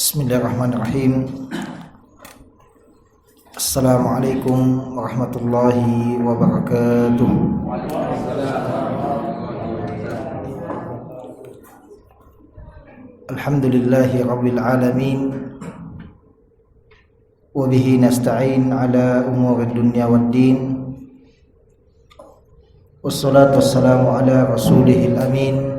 Bismillahirrahmanirrahim. Assalamualaikum warahmatullahi wabarakatuh. Alhamdulillahi rabbil alamin. Wa bihi nasta'in ala umuri dunya waddin. Wassalatu wassalamu ala rasulihil amin,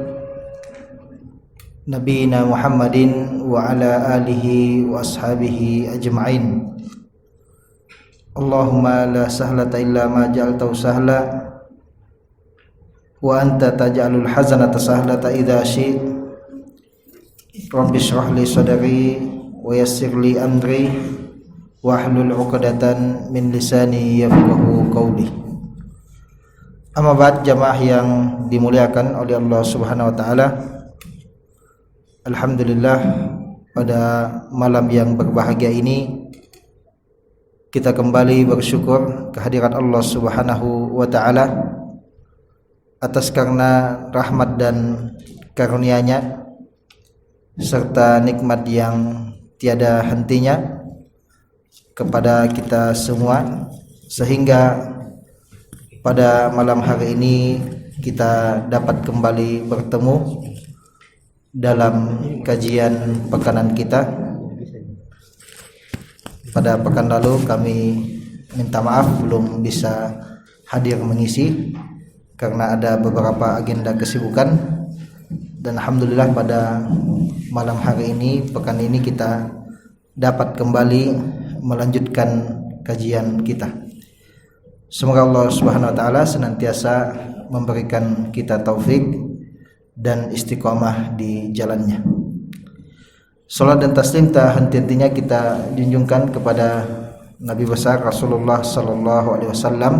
Nabiyina Muhammadin wa ala alihi wa ashabihi ajma'in. Allahumma la sahlata illa ma ja'altahu sahla wa anta taj'alul hazanata sahlata idza syi'ta. Rabbi shrah li sadri wa yassir li amri wahlul 'uqdatan min lisani yafqahu qawli. Amma ba'd, jamaah yang dimuliakan oleh Allah Subhanahu wa taala. Alhamdulillah, pada malam yang berbahagia ini kita kembali bersyukur kehadirat Allah Subhanahu wa taala atas karena rahmat dan karunia-Nya serta nikmat yang tiada hentinya kepada kita semua, sehingga pada malam hari ini kita dapat kembali bertemu dalam kajian pekanan kita. Pada pekan lalu kami minta maaf belum bisa hadir mengisi karena ada beberapa agenda kesibukan, dan alhamdulillah pada malam hari ini, pekan ini, kita dapat kembali melanjutkan kajian kita. Semoga Allah Subhanahu wa taala senantiasa memberikan kita taufik dan istiqomah di jalannya. Salat dan taslim tak henti-hentinya kita junjungkan kepada Nabi besar Rasulullah sallallahu alaihi wasallam,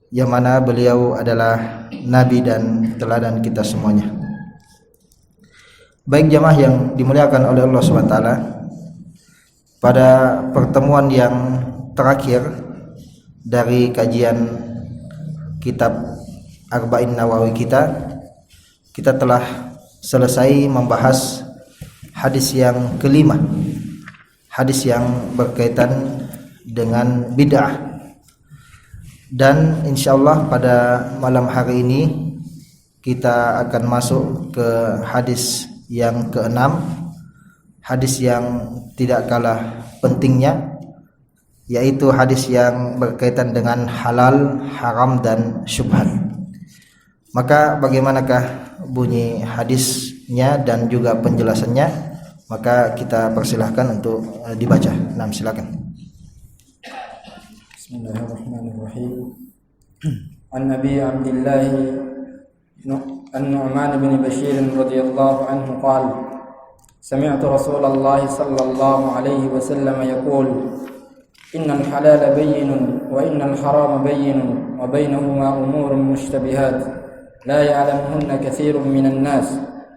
yang mana beliau adalah nabi dan teladan kita semuanya. Baik jamaah yang dimuliakan oleh Allah Subhanahu wa taala, pada pertemuan yang terakhir dari kajian kitab Arba'in Nawawi kita telah selesai membahas hadis yang kelima, hadis yang berkaitan dengan bid'ah. Dan insyaallah pada malam hari ini kita akan masuk ke hadis yang keenam, hadis yang tidak kalah pentingnya, yaitu hadis yang berkaitan dengan halal, haram, dan syubhat. Maka bagaimanakah bunyi hadisnya dan juga penjelasannya? Maka kita persilahkan untuk dibaca. Nah, silakan. Bismillahirrahmanirrahim. An-Nabi Abdullah An-Nu'man bin Bashir radhiyallahu anhu qala: Sami'tu Rasulullah sallallahu alaihi wasallam yaqul: Innal halala bayyinun wa innal harama bayyinun wa bainahuma umurun mushtabihat لا يعلمهن كثير من الناس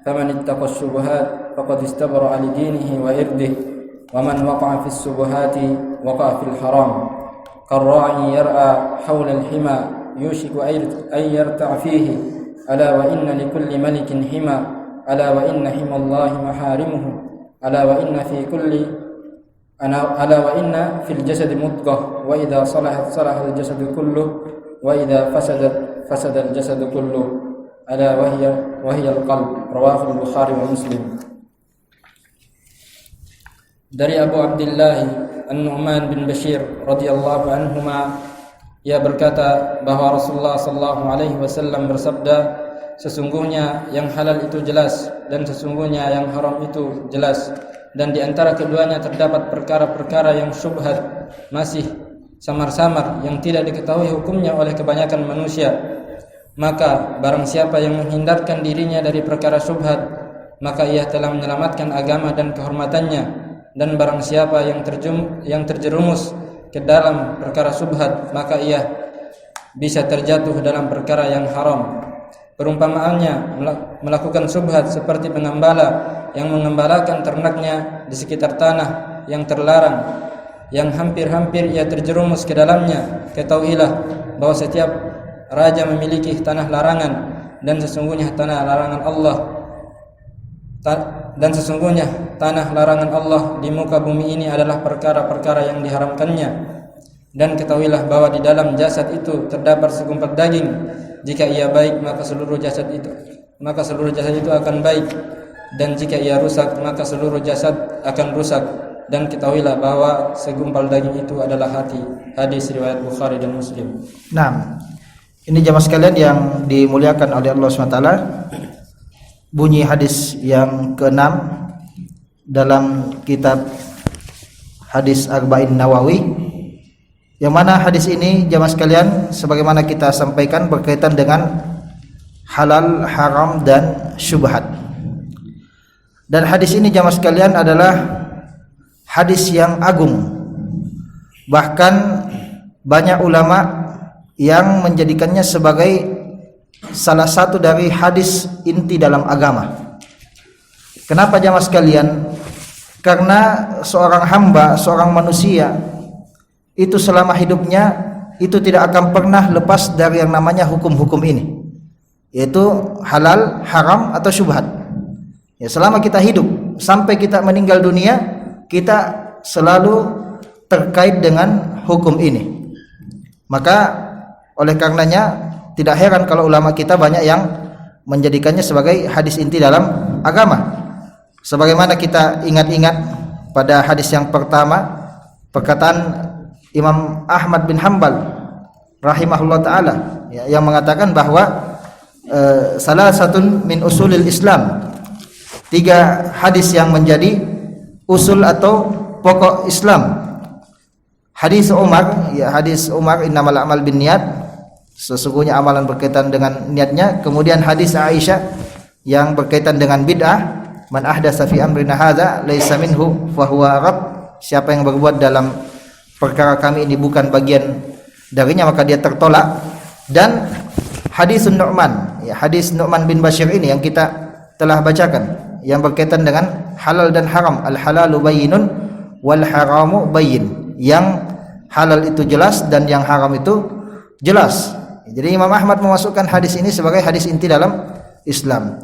فمن اتقى الشبهات فقد استبرأ لدينه وإرده ومن وقع في الشبهات وقع في الحرام كالراعي يرعى حول الحمى يوشك أن يرتع فيه ألا وإن لكل ملك حمى ألا وإن حمى الله محارمه ألا وإن في الجسد مضغة وإذا صلحت صلح الجسد كله وإذا فسد الجسد كله ألا وهي القلب. رواه البخاري ومسلم. Dari Abu Abdullah An-Nu'man bin Bashir radhiyallahu anhuma, ia berkata bahwa Rasulullah sallallahu alaihi wasallam bersabda, sesungguhnya yang halal itu jelas dan sesungguhnya yang haram itu jelas, dan di antara keduanya terdapat perkara-perkara yang syubhat, masih samar-samar, yang tidak diketahui hukumnya oleh kebanyakan manusia. Maka barang siapa yang menghindarkan dirinya dari perkara syubhat, maka ia telah menyelamatkan agama dan kehormatannya. Dan barang siapa yang terjerumus ke dalam perkara syubhat, maka ia bisa terjatuh dalam perkara yang haram. Perumpamaannya melakukan syubhat seperti pengembala yang mengembalakan ternaknya di sekitar tanah yang terlarang, yang hampir-hampir ia terjerumus ke dalamnya. Ketahuilah bahwa setiap raja memiliki tanah larangan, dan sesungguhnya tanah larangan Allah Dan sesungguhnya tanah larangan Allah di muka bumi ini adalah perkara-perkara yang diharamkannya. Dan ketahuilah bahwa di dalam jasad itu terdapat segumpal daging. Jika ia baik maka seluruh jasad itu akan baik, dan jika ia rusak maka seluruh jasad akan rusak. Dan ketahuilah bahwa segumpal daging itu adalah hati. Hadis riwayat Bukhari dan Muslim. Nah, ini jamaah sekalian yang dimuliakan oleh Allah SWT, bunyi hadis yang ke-6 dalam kitab Hadis Arba'in Nawawi, yang mana hadis ini jamaah sekalian sebagaimana kita sampaikan berkaitan dengan halal, haram dan syubhat. Dan hadis ini jamaah sekalian adalah hadis yang agung. Bahkan banyak ulama yang menjadikannya sebagai salah satu dari hadis inti dalam agama. Kenapa jamaah sekalian? Karena seorang hamba, seorang manusia itu selama hidupnya itu tidak akan pernah lepas dari yang namanya hukum-hukum ini, yaitu halal, haram atau syubhat. Ya, selama kita hidup sampai kita meninggal dunia, kita selalu terkait dengan hukum ini. Maka oleh karenanya tidak heran kalau ulama kita banyak yang menjadikannya sebagai hadis inti dalam agama. Sebagaimana kita ingat-ingat pada hadis yang pertama, perkataan Imam Ahmad bin Hanbal rahimahullah ta'ala, ya, yang mengatakan bahwa salah satu min usulil Islam, 3 hadis yang menjadi usul atau pokok Islam. Hadis Umar, ya, hadis Umar innamal a'mal binniyat, sesungguhnya amalan berkaitan dengan niatnya. Kemudian hadis Aisyah yang berkaitan dengan bid'ah, man ahdatsa fi amrina hadza laisa minhu fahuwa rad, siapa yang berbuat dalam perkara kami ini bukan bagian darinya maka dia tertolak. Dan hadis Nu'man, ya, hadis Nu'man bin Bashir ini yang kita telah bacakan, yang berkaitan dengan halal dan haram. Al halalu bayyinun wal haramu bayyin, yang halal itu jelas dan yang haram itu jelas. Jadi Imam Ahmad memasukkan hadis ini sebagai hadis inti dalam Islam.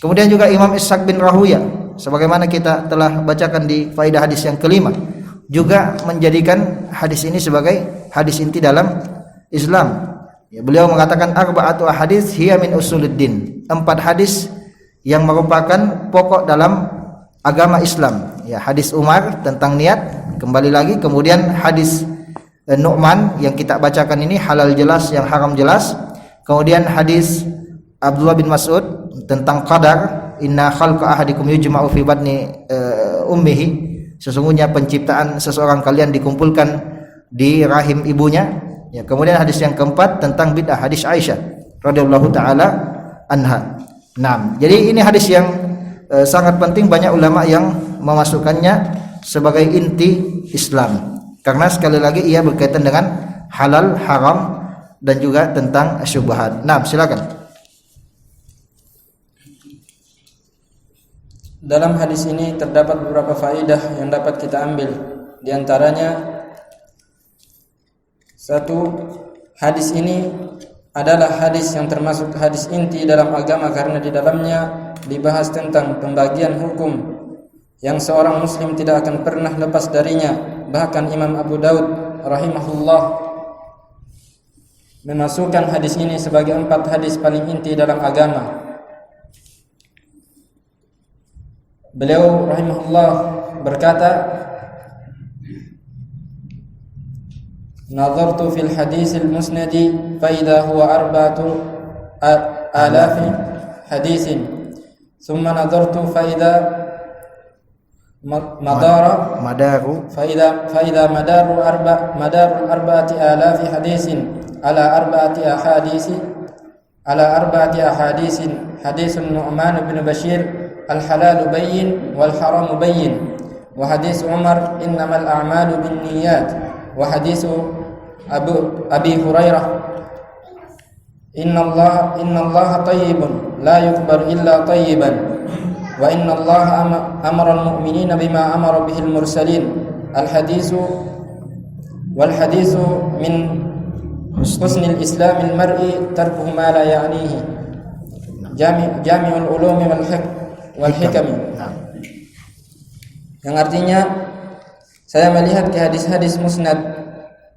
Kemudian juga Imam Ishaq bin Rahuya, sebagaimana kita telah bacakan di faedah hadis yang kelima, juga menjadikan hadis ini sebagai hadis inti dalam Islam. Ya, beliau mengatakan arba'atu ahadits hiya min usuluddin, 4 hadis yang merupakan pokok dalam agama Islam. Ya, hadis Umar tentang niat, kembali lagi. Kemudian hadis Nu'man yang kita bacakan ini halal jelas, yang haram jelas. Kemudian hadis Abdullah bin Mas'ud tentang qadar, inna khalqa ahadikum yujma'u fi batni ummihi, sesungguhnya penciptaan seseorang kalian dikumpulkan di rahim ibunya. Ya, kemudian hadis yang keempat tentang bid'ah, hadis Aisyah radhiyallahu taala anha. Nah, jadi ini hadis yang sangat penting, banyak ulama yang memasukkannya sebagai inti Islam. Karena sekali lagi ia berkaitan dengan halal, haram dan juga tentang syubhat. Nah, silakan. Dalam hadis ini terdapat beberapa faedah yang dapat kita ambil. Di antaranya, 1, hadis ini adalah hadis yang termasuk hadis inti dalam agama karena di dalamnya dibahas tentang pembagian hukum yang seorang muslim tidak akan pernah lepas darinya. Bahkan Imam Abu Daud rahimahullah memasukkan hadis ini sebagai 4 hadis paling inti dalam agama. Beliau rahimahullah berkata, "Nazartu fil hadisil musnadi fa idza huwa 4,000 hadisin. Thumma nazartu fa idza madaru fa idza madaru 4,000 hadisin ala 4 ahadisin hadisun Nu'man bin Bashir al-halalu bayyin wal haramu bayyin, wa hadis Umar innamal a'malu binniyat, wa hadis Abi Hurairah innallaha tayyibun la yuqbalu illa tayyiban, wa innallaha amara al-mu'minina bima amara bihil mursalin. Al-hadisu min husnil islamil mar'i tarkuhu ma la ya'nihi. Jami'ul ulumi wal hikmah wal hikami. Nah. Yang artinya saya melihat ke hadis-hadis musnad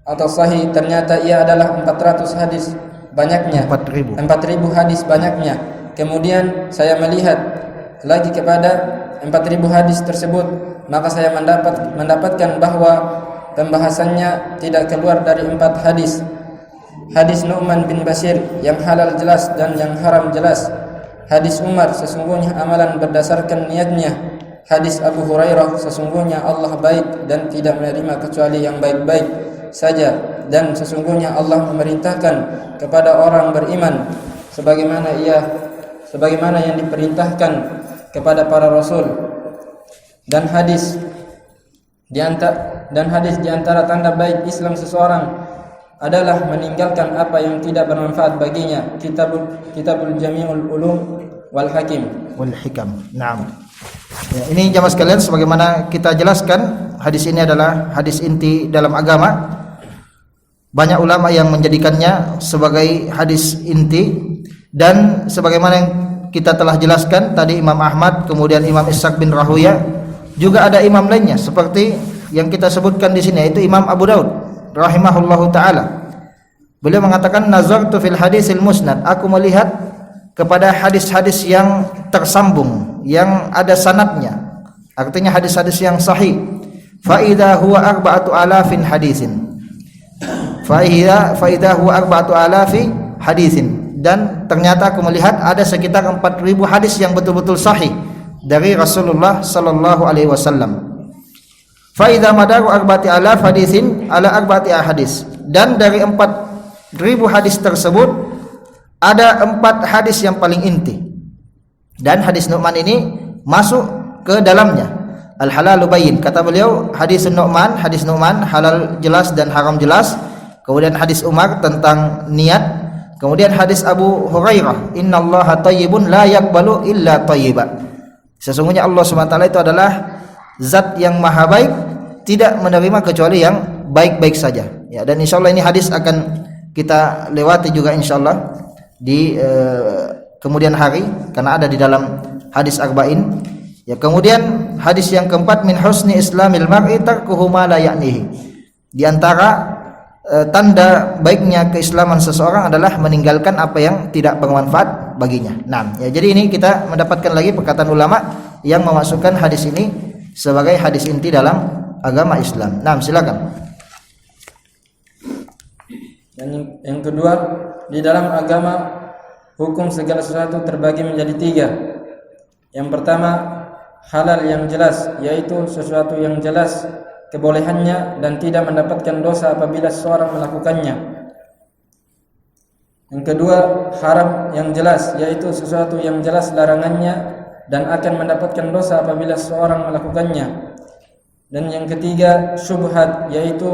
atau sahih, ternyata ia adalah 400 hadis banyaknya, 4.000 hadis banyaknya. Kemudian saya melihat lagi kepada 4.000 hadis tersebut, maka saya mendapatkan bahwa pembahasannya tidak keluar dari 4 hadis. Hadis Nu'man bin Bashir yang halal jelas dan yang haram jelas. Hadis Umar, sesungguhnya amalan berdasarkan niatnya. Hadis Abu Hurairah, sesungguhnya Allah baik dan tidak menerima kecuali yang baik-baik saja, dan sesungguhnya Allah memerintahkan kepada orang beriman sebagaimana yang diperintahkan kepada para rasul. Dan hadis di antara tanda baik Islam seseorang adalah meninggalkan apa yang tidak bermanfaat baginya. Kitabul Jami'ul Ulum wal Hakim wal Hikam. Naam. Ya, ini jamaah sekalian, sebagaimana kita jelaskan, hadis ini adalah hadis inti dalam agama. Banyak ulama yang menjadikannya sebagai hadis inti, dan sebagaimana yang kita telah jelaskan tadi, Imam Ahmad, kemudian Imam Ishaq bin Rahuya, juga ada imam lainnya seperti yang kita sebutkan di sini, yaitu Imam Abu Daud rahimahullahu taala. Beliau mengatakan, nazartu fil hadisil musnad, aku melihat kepada hadis-hadis yang tersambung, yang ada sanadnya, artinya hadis-hadis yang sahih. Fa idza huwa arba'atu alafin hadisin, fa idza huwa arba'atu alafi hadisin, dan ternyata aku melihat ada sekitar 4.000 hadis yang betul-betul sahih dari Rasulullah sallallahu alaihi wasallam. Fa idza madaru arba'ati alaf hadisin ala arba'ati ahadis, dan dari 4.000 hadis tersebut ada 4 hadis yang paling inti, dan hadis Nu'man ini masuk ke dalamnya. Al-halalu bayyin, kata beliau, hadis Nu'man halal jelas dan haram jelas. Kemudian hadis Umar tentang niat. Kemudian hadis Abu Hurairah, innallaha thayyibun la yaqbalu illa thayyiba, sesungguhnya Allah SWT itu adalah zat yang maha baik, tidak menerima kecuali yang baik-baik saja. Ya, dan insyaallah ini hadis akan kita lewati juga insyaallah di kemudian hari, karena ada di dalam hadis arba'in. Ya, kemudian hadis yang keempat, min husni islamil mar'i tarkuhu ma la ya'nihi, di antara tanda baiknya keislaman seseorang adalah meninggalkan apa yang tidak bermanfaat baginya. Nah, ya, jadi ini kita mendapatkan lagi perkataan ulama yang memasukkan hadis ini sebagai hadis inti dalam agama Islam. Nah, silakan. Dan yang kedua, di dalam agama hukum segala sesuatu terbagi menjadi 3. Yang pertama, halal yang jelas, yaitu sesuatu yang jelas kebolehannya dan tidak mendapatkan dosa apabila seseorang melakukannya. Yang kedua, haram yang jelas, yaitu sesuatu yang jelas larangannya dan akan mendapatkan dosa apabila seseorang melakukannya. Dan yang ketiga, syubhat, yaitu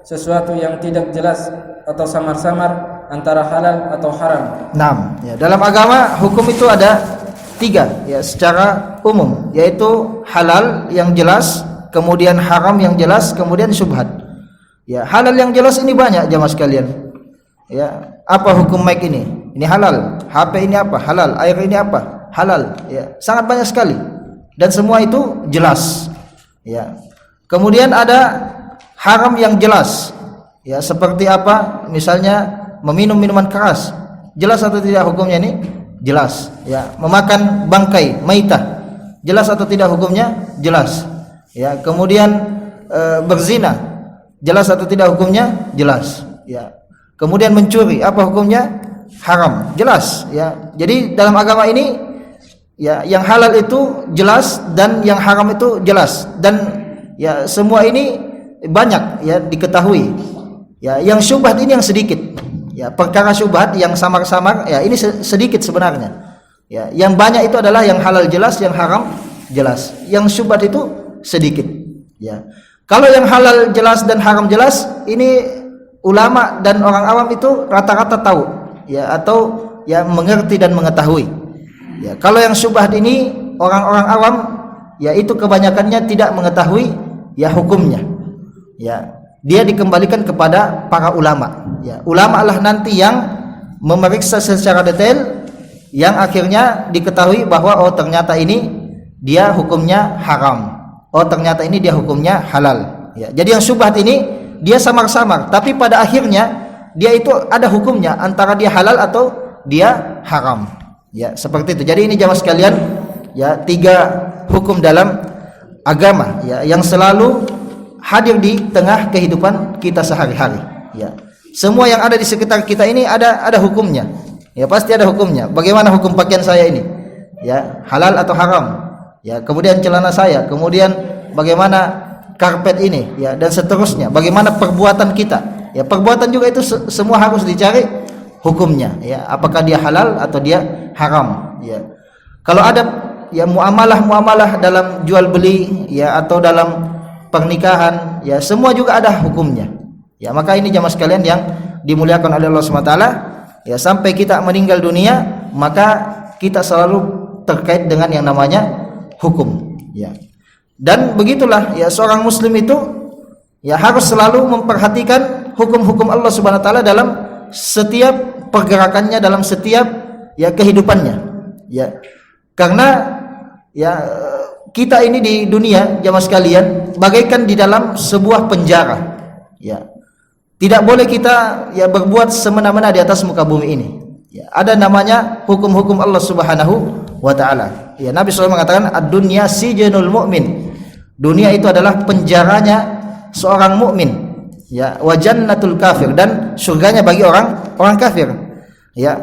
sesuatu yang tidak jelas atau samar-samar antara halal atau haram. 6. Ya, dalam agama hukum itu ada 3 ya secara umum, yaitu halal yang jelas, kemudian haram yang jelas, kemudian syubhat. Ya, halal yang jelas ini banyak jamaah sekalian. Ya, apa hukum mic ini? Ini halal. HP ini apa? Halal. Air ini apa? Halal. Ya, sangat banyak sekali. Dan semua itu jelas. Ya. Kemudian ada haram yang jelas. Ya, seperti apa? Misalnya meminum minuman keras. Jelas atau tidak hukumnya ini? Jelas. Ya, memakan bangkai maitah. Jelas atau tidak hukumnya? Jelas. Ya, kemudian berzina. Jelas atau tidak hukumnya? Jelas. Ya. Kemudian mencuri, apa hukumnya? Haram. Jelas, ya. Jadi dalam agama ini ya, yang halal itu jelas dan yang haram itu jelas, dan ya semua ini banyak ya diketahui. Ya, yang syubhat ini yang sedikit. Ya, perkara syubhat yang samar-samar ya ini sedikit sebenarnya. Ya, yang banyak itu adalah yang halal jelas, yang haram jelas. Yang syubhat itu sedikit. Ya. Kalau yang halal jelas dan haram jelas, ini ulama dan orang awam itu rata-rata tahu, ya, atau ya mengerti dan mengetahui. Ya, kalau yang syubhat ini orang-orang awam, ya itu kebanyakannya tidak mengetahui ya hukumnya. Ya, dia dikembalikan kepada para ulama. Ya, ulama lah nanti yang memeriksa secara detail, yang akhirnya diketahui bahwa oh ternyata ini dia hukumnya haram. Oh, ternyata ini dia hukumnya halal. Ya, jadi yang syubhat ini dia samar-samar, tapi pada akhirnya dia itu ada hukumnya antara dia halal atau dia haram. Ya, seperti itu. Jadi ini jamaah sekalian, ya, 3 hukum dalam agama, ya, yang selalu hadir di tengah kehidupan kita sehari-hari. Ya, semua yang ada di sekitar kita ini ada hukumnya. Ya, pasti ada hukumnya. Bagaimana hukum pakaian saya ini? Ya, halal atau haram? Ya, kemudian celana saya, kemudian bagaimana karpet ini, ya, dan seterusnya. Bagaimana perbuatan kita? Ya, perbuatan juga itu semua harus dicari hukumnya. Ya, apakah dia halal atau dia haram? Ya, kalau ada ya muamalah dalam jual beli, ya, atau dalam pernikahan, ya, semua juga ada hukumnya. Ya, maka ini jamaah sekalian yang dimuliakan oleh Allah SWT. Ya, sampai kita meninggal dunia, maka kita selalu terkait dengan yang namanya hukum. Ya, dan begitulah, ya, seorang muslim itu, ya, harus selalu memperhatikan hukum-hukum Allah Subhanahu wa taala dalam setiap pergerakannya, dalam setiap, ya, kehidupannya. Ya, karena, ya, kita ini di dunia jamaah sekalian bagaikan di dalam sebuah penjara. Ya, tidak boleh kita, ya, berbuat semena-mena di atas muka bumi ini. Ya, ada namanya hukum-hukum Allah Subhanahu wa taala. Ya, Nabi SAW mengatakan ad-dunya sijnul mu'min. Dunia itu adalah penjaranya seorang mukmin. Ya, wa jannatul kafir, dan surganya bagi orang kafir. Ya,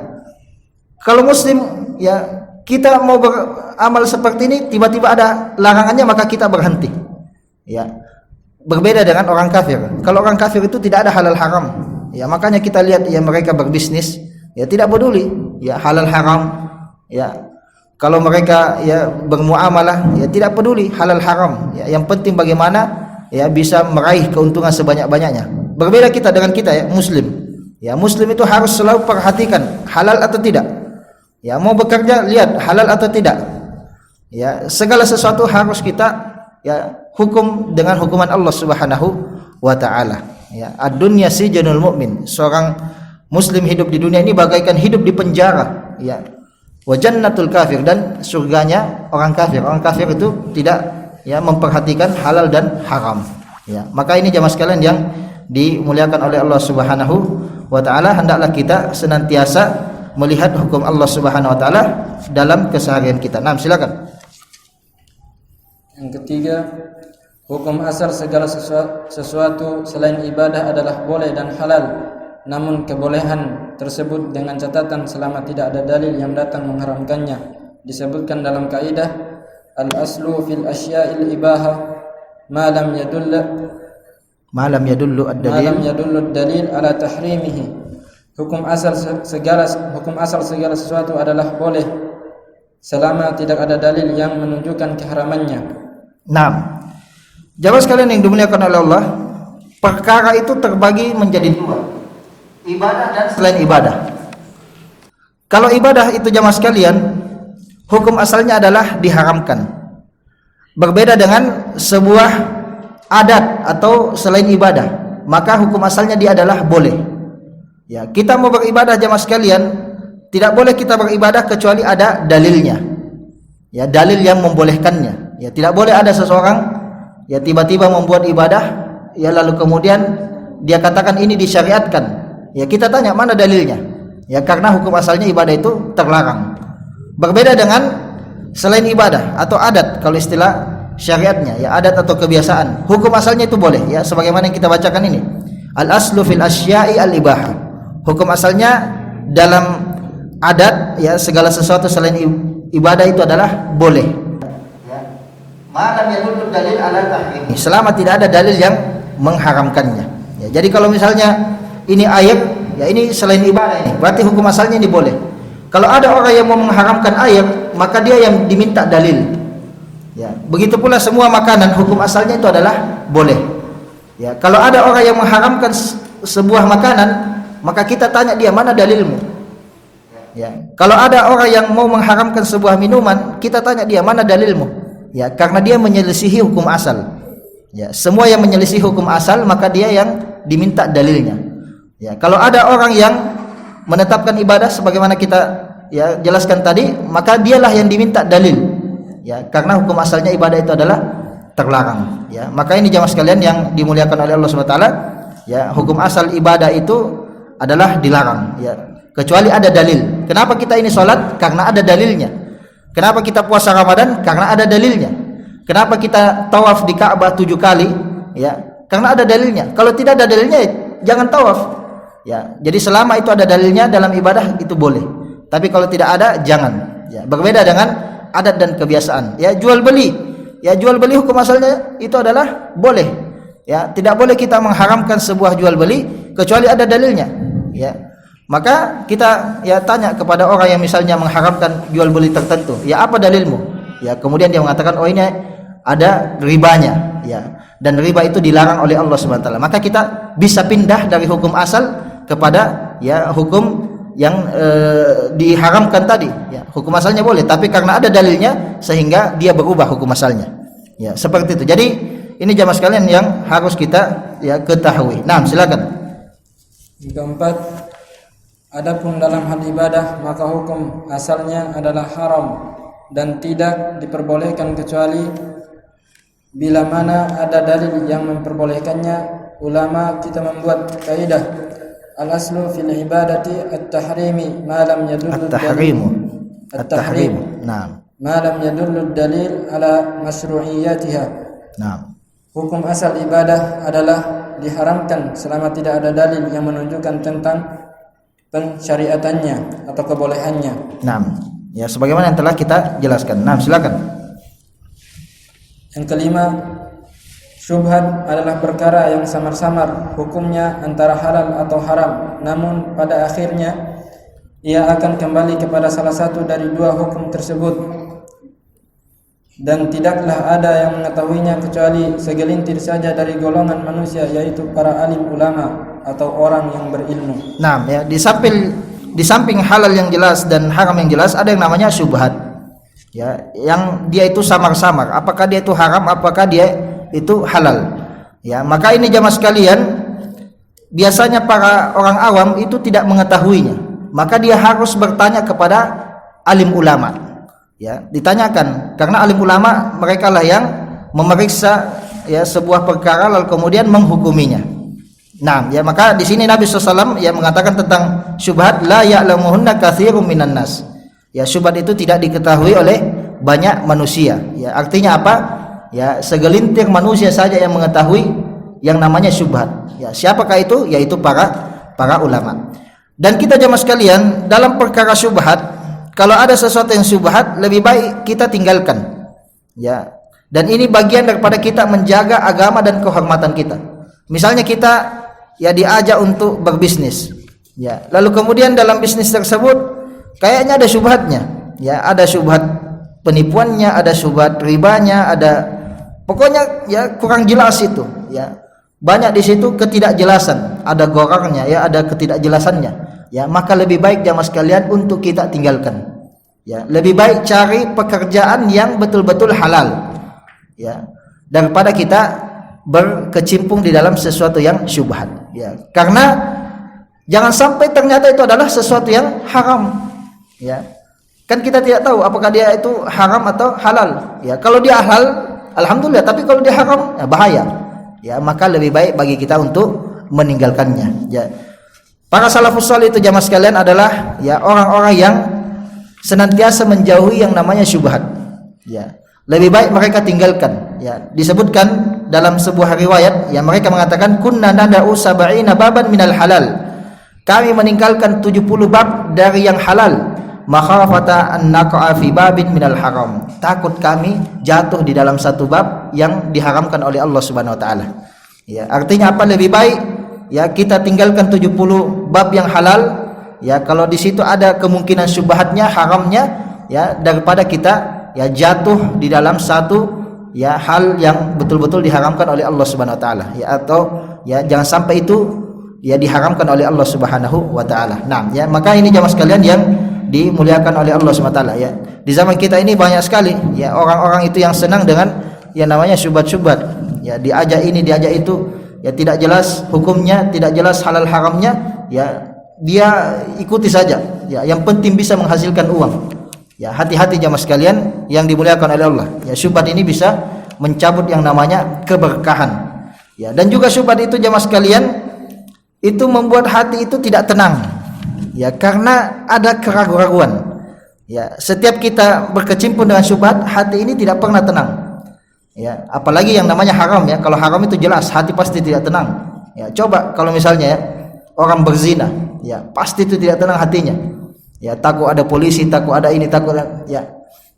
kalau muslim, ya, kita mau beramal seperti ini, tiba-tiba ada larangannya, maka kita berhenti. Ya, berbeda dengan orang kafir. Kalau orang kafir itu tidak ada halal haram. Ya, makanya kita lihat, ya, mereka berbisnis, ya, tidak peduli, ya, halal haram. Ya, kalau mereka, ya, bermuamalah, ya, tidak peduli halal haram. Ya, yang penting bagaimana, ya, bisa meraih keuntungan sebanyak-banyaknya. Berbeda kita dengan kita, ya, muslim. Ya, muslim itu harus selalu perhatikan halal atau tidak. Ya, mau bekerja lihat halal atau tidak. Ya, segala sesuatu harus kita, ya, hukum dengan hukuman Allah Subhanahu wa taala. Ya, ad-dunya sijnul mu'min. Seorang muslim hidup di dunia ini bagaikan hidup di penjara. Ya, wa jannatul kafir, dan surganya orang kafir. Orang kafir itu tidak, ya, memperhatikan halal dan haram. Ya, maka ini jamaah sekalian yang dimuliakan oleh Allah Subhanahu wa taala, hendaklah kita senantiasa melihat hukum Allah Subhanahu wa taala dalam keseharian kita. Nah, silakan. Yang ketiga, hukum asal segala sesuatu selain ibadah adalah boleh dan halal. Namun kebolehan tersebut dengan catatan selama tidak ada dalil yang datang mengharamkannya. Disebutkan dalam kaidah al-aslu fil asya'il ibahah ma lam yadullu ad-dalil ala tahrimihi. Hukum asal segala sesuatu adalah boleh selama tidak ada dalil yang menunjukkan keharamannya. Nah, jamaah sekalian yang dimuliakan oleh Allah, perkara itu terbagi menjadi 2. Ibadah dan selain ibadah. Kalau ibadah itu jamaah sekalian, hukum asalnya adalah diharamkan. Berbeda dengan sebuah adat atau selain ibadah, maka hukum asalnya dia adalah boleh. Ya, kita mau beribadah jamaah sekalian, tidak boleh kita beribadah kecuali ada dalilnya. Ya, dalil yang membolehkannya. Ya, tidak boleh ada seseorang, ya, tiba-tiba membuat ibadah, ya, lalu kemudian dia katakan ini disyariatkan. Ya, kita tanya mana dalilnya? Ya, karena hukum asalnya ibadah itu terlarang. Berbeda dengan selain ibadah atau adat, kalau istilah syariatnya, ya, adat atau kebiasaan. Hukum asalnya itu boleh, ya, sebagaimana yang kita bacakan ini. Al-aslu fil asya'i al-ibahah. Hukum asalnya dalam adat, ya, segala sesuatu selain ibadah itu adalah boleh. Ya. Malam yadullu dalil ala tahrimi. Selama tidak ada dalil yang mengharamkannya. Ya, jadi kalau misalnya ini air, ya, ini selain ibadah ini, berarti hukum asalnya ini boleh. Kalau ada orang yang mau mengharamkan air, maka dia yang diminta dalil. Ya, begitu pula semua makanan, hukum asalnya itu adalah boleh. Ya, kalau ada orang yang mengharamkan sebuah makanan, maka kita tanya dia, mana dalilmu? Ya, kalau ada orang yang mau mengharamkan sebuah minuman, kita tanya dia, mana dalilmu? Ya, karena dia menyelisihi hukum asal. Ya, semua yang menyelisihi hukum asal, maka dia yang diminta dalilnya. Ya, kalau ada orang yang menetapkan ibadah sebagaimana kita, ya, jelaskan tadi, maka dialah yang diminta dalil. ya, karena hukum asalnya ibadah itu adalah terlarang, ya. Maka ini jamaah sekalian yang dimuliakan oleh Allah Subhanahu wa taala, ya, hukum asal ibadah itu adalah dilarang, ya, kecuali ada dalil. Kenapa kita ini sholat? Karena ada dalilnya. Kenapa kita puasa Ramadan? Karena ada dalilnya. Kenapa kita tawaf di Ka'bah 7 kali? Ya, karena ada dalilnya. Kalau tidak ada dalilnya, jangan tawaf. Ya, jadi selama itu ada dalilnya dalam ibadah itu boleh. Tapi kalau tidak ada, jangan. Ya, berbeda dengan adat dan kebiasaan. Ya, jual beli. Ya, jual beli hukum asalnya itu adalah boleh. Ya, tidak boleh kita mengharamkan sebuah jual beli kecuali ada dalilnya. Ya, maka kita ya tanya kepada orang yang misalnya mengharamkan jual beli tertentu, ya apa dalilmu? Ya, kemudian dia mengatakan, oh ini ada ribanya, ya, dan riba itu dilarang oleh Allah Subhanahu wa taala. Maka kita bisa pindah dari hukum asal kepada ya hukum yang diharamkan tadi. Ya, hukum asalnya boleh, tapi karena ada dalilnya sehingga dia berubah hukum asalnya. Ya, seperti itu. Jadi ini jamaah sekalian yang harus kita ya ketahui. Nah, silakan. Yang keempat, adapun dalam hal ibadah maka hukum asalnya adalah haram dan tidak diperbolehkan kecuali bila mana ada dalil yang memperbolehkannya. Ulama kita membuat kaidah al-aslu fil ibadati at-tahrimi ma lam yadullu at-tahrim. Naam. Ma lam yadullu dalil ala masyru'iyyatiha. Naam. Hukum asal ibadah adalah diharamkan selama tidak ada dalil yang menunjukkan tentang pensyariatannya atau kebolehannya. Naam. Ya, sebagaimana yang telah kita jelaskan. Naam, silakan. Yang kelima, syubhat adalah perkara yang samar-samar hukumnya antara halal atau haram, namun pada akhirnya ia akan kembali kepada salah satu dari dua hukum tersebut, dan tidaklah ada yang mengetahuinya kecuali segelintir saja dari golongan manusia, yaitu para alim ulama atau orang yang berilmu. Nah, ya, di samping halal yang jelas dan haram yang jelas, ada yang namanya syubhat. Ya, yang dia itu samar-samar, apakah dia itu haram, apakah dia itu halal. Ya, maka ini jamaah sekalian, biasanya para orang awam itu tidak mengetahuinya. Maka dia harus bertanya kepada alim ulama. Ya, ditanyakan, karena alim ulama mereka lah yang memeriksa ya sebuah perkara lalu kemudian menghukuminya. Nah, ya, maka di sini Nabi SAW ya mengatakan tentang syubhat, la ya'lamuhunna katsirun minan nas. Ya, syubhat itu tidak diketahui oleh banyak manusia. Ya, artinya apa? Ya, segelintir manusia saja yang mengetahui yang namanya syubhat. Ya, siapakah itu? Yaitu para ulama. Dan kita jamaah sekalian, dalam perkara syubhat, kalau ada sesuatu yang syubhat, lebih baik kita tinggalkan. Ya. Dan ini bagian daripada kita menjaga agama dan kehormatan kita. Misalnya kita ya diajak untuk berbisnis. Ya. Lalu kemudian dalam bisnis tersebut kayaknya ada syubhatnya. Ya, ada syubhat penipuannya, ada syubhat ribanya, ada pokoknya ya kurang jelas itu, ya. Banyak di situ ketidakjelasan, ada gorarnya, ya, ada ketidakjelasannya. Ya, maka lebih baik jamaah sekalian untuk kita tinggalkan. Ya, lebih baik cari pekerjaan yang betul-betul halal. Ya, daripada kita berkecimpung di dalam sesuatu yang syubhat. Ya, karena jangan sampai ternyata itu adalah sesuatu yang haram. Ya, kan kita tidak tahu apakah dia itu haram atau halal. Ya, kalau dia halal, alhamdulillah. Tapi kalau dia haram, ya bahaya. Ya, maka lebih baik bagi kita untuk meninggalkannya. Ya. Para salafus salih itu jamaah sekalian adalah ya orang-orang yang senantiasa menjauhi yang namanya syubhat. Ya. Lebih baik mereka tinggalkan. Ya. Disebutkan dalam sebuah riwayat, ya mereka mengatakan kunna nada'u sab'ina baban minal halal. Kami meninggalkan 70 bab dari yang halal. Makhafata an naqa'a fi babin minal haram. Takut kami jatuh di dalam satu bab yang diharamkan oleh Allah Subhanahu wa taala. Ya, artinya apa? Lebih baik ya kita tinggalkan 70 bab yang halal, ya kalau di situ ada kemungkinan syubhatnya, haramnya, ya daripada kita ya jatuh di dalam satu ya hal yang betul-betul diharamkan oleh Allah Subhanahu wa taala, ya atau ya jangan sampai itu ya diharamkan oleh Allah Subhanahu wa taala. Nah, ya maka ini jamaah sekalian yang dimuliakan oleh Allah Subhanahu wa taala, ya. Di zaman kita ini banyak sekali ya orang-orang itu yang senang dengan yang namanya syubhat-syubhat. Ya, diajak ini, diajak itu, ya tidak jelas hukumnya, tidak jelas halal haramnya, ya dia ikuti saja. Ya, yang penting bisa menghasilkan uang. Ya, hati-hati jamaah sekalian yang dimuliakan oleh Allah. Ya, syubhat ini bisa mencabut yang namanya keberkahan. Ya, dan juga syubhat itu jamaah sekalian itu membuat hati itu tidak tenang. Ya, karena ada keraguan-raguan. Ya, setiap kita berkecimpung dengan syubhat, hati ini tidak pernah tenang. Ya, apalagi yang namanya haram ya. Kalau haram itu jelas hati pasti tidak tenang. Ya, coba kalau misalnya ya, orang berzina, ya pasti itu tidak tenang hatinya. Ya, takut ada polisi, takut ada ini, takut ada, ya.